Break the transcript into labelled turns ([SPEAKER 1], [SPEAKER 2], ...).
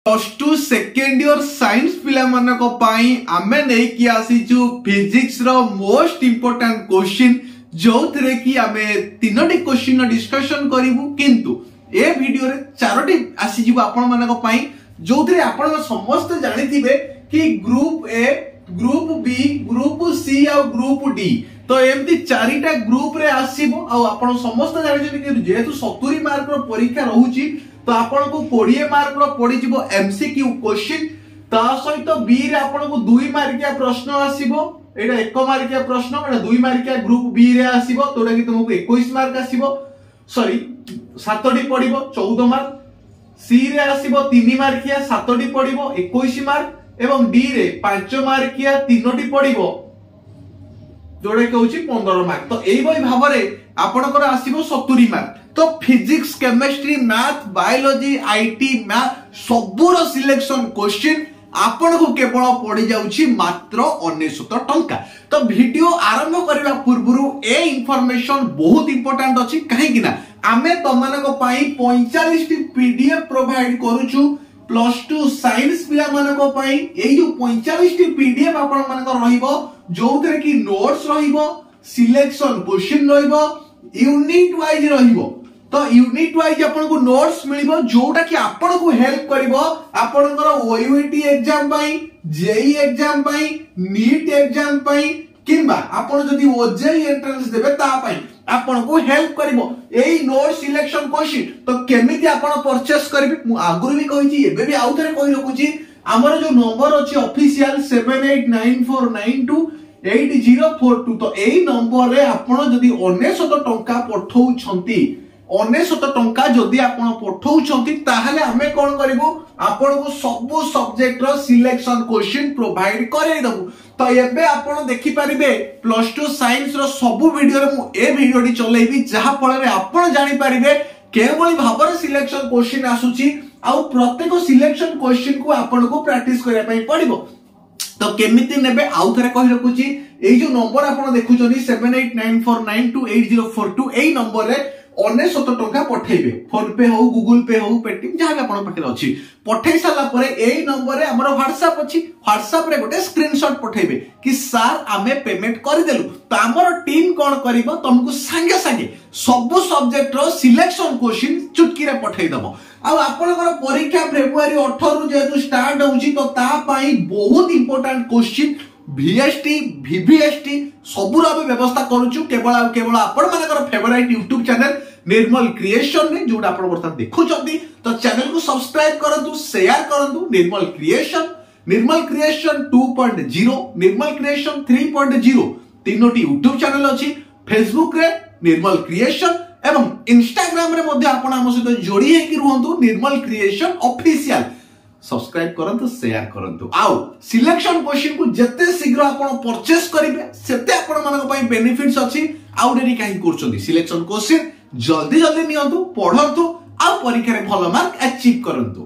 [SPEAKER 1] +2 second year science पिला मानक पई आमे नै कि आसीचु फिजिक्स रो मोस्ट इंपोर्टेंट क्वेश्चन जोथरे कि आमे तीनोटी क्वेश्चन डिस्कशन करिवु किंतु ए वीडियो रे चारोटी आसी जिवो आपण मानक पई जोथरे आपण समस्त जानिथिबे कि group A group B group C और ग्रुप डी तो एमती चारिटा ग्रुप रे आसीबो आ आपण समस्त जानि कि जेतु 70 मार्क रो परीक्षा रहूची तो आपण को 20 मार्क रो पड़ी जिवो एमसीक्यू क्वेश्चन ता सहित बी रे आपण को 2 मार्किया प्रश्न आसीबो एटा 1 मार्किया प्रश्न एटा 2 मार्किया ग्रुप बी रे आसीबो तोरा कि तुमको 21 मार्क आसीबो सॉरी 7टी पड़िबो 14 मार्क सी रे आसीबो 3 मार्किया 7टी पड़िबो 21 मार्क एवं डी रे 5 मार्किया 3टी पड़िबो जोड़े कहउची 15 मार्क तो एई बई भाबरे आपनकर आसीबो 70 मार्क तो physics chemistry math biology IT math सबुर सिलेक्शन क्वेश्चन आपण को केवल पड़ी जाउची मात्र 99 टंका तो वीडियो आरंभ करला पूर्वरु ए इंफॉर्मेशन बहुत इंपोर्टेंट अछि काहे कि ना आमे तमनक पई 45 टी पीडीएफ प्रोवाइड करूछु +2 साइंस पिला मानक पई एई जो 45 टी पीडीएफ आपण मानक रहिबो जोथरे कि नोट्स रहिबो सिलेक्शन क्वेश्चन रहिबो यूनिट वाइज रहिबो तो यूनिट वाइज आपन को नोट्स मिलिबो जोटा कि आपन को हेल्प करिवो आपनकर ओयूटी एग्जाम पई जेई एग्जाम पई नीट एग्जाम पई किंबा आपन जदी ओजेई एंट्रेंस देबे ता पई आपन को हेल्प करिवो एई नोट सिलेक्शन क्वेश्चन तो केमिति आपन परचेस करबे मु आगुर भी कहिची एबे भी आउथरे कहि रखुची हमर जो नंबर अछि ऑफिशियल 7894928042 तो एई नंबर रे आपन जदी 99 टंका पठौ छंती 99 टंका जदि आपण पठौछंती ताहले हमें कोन करिवो आपण को सब सब्जेक्ट रो सिलेक्शन क्वेश्चन प्रोवाइड करे दबु तो एबे आपण देखि परिबे +2 साइंस रो सब वीडियो रे मु ए वीडियोटी चलेबी जहा फल रे आपण जानि परिबे केवल भाबर सिलेक्शन क्वेश्चन आसुची आ प्रत्येक सिलेक्शन क्वेश्चन को आपण को प्रैक्टिस करिया पई पड़िबो तो केमिति नेबे आउ थरे कहि रखुची एई जो नंबर आपण देखुचनी 7894928042 एई नंबर रे 99 टंका पठेबे फोन पे हो गूगल पे हो पेटीएम जहां भी आपण पाखे अछि पठै साला परे एई नंबर रे हमर व्हाट्सएप अछि व्हाट्सएप रे गोटे स्क्रीनशॉट पठेबे कि सर आमे पेमेंट कर देलु तो हमर टीम कोन करिवो तुमको संगे संगे सब सब्जेक्ट रो सिलेक्शन क्वेश्चन चुटकी रे पठै दबो आ आपनकर परीक्षा फेब्रुआरी 18 रु जेतु स्टार्ट होउची तो ता पई बहुत इंपोर्टेंट क्वेश्चन VST VVST सबुर आबे व्यवस्था करूछु केवल आपण मानकर फेवरेट YouTube चैनल निर्मल क्रिएशन ने जोडा आपण वर्तमान देखुचंती तो चैनल को सब्सक्राइब करंतु शेयर करंतु निर्मल क्रिएशन 2.0 निर्मल क्रिएशन 3.0 तीनोटी YouTube चैनल अछि फेसबुक रे निर्मल क्रिएशन एवं इंस्टाग्राम रे मध्ये आपण हम सहित जोड़ी हे कि रहंतु निर्मल क्रिएशन ऑफिशियल सब्सक्राइब करंतु शेयर करंतु आउ सिलेक्शन क्वेश्चन को जत्ते शीघ्र आपण परचेस करिवे सेते आपण मानक पई बेनिफिट्स अछि आउ डेरी काहे करछंती सिलेक्शन क्वेश्चन जल्दी जल्दी नियंतु पढंतु आ परीक्षा रे भलो मार्क अचीव करंतु।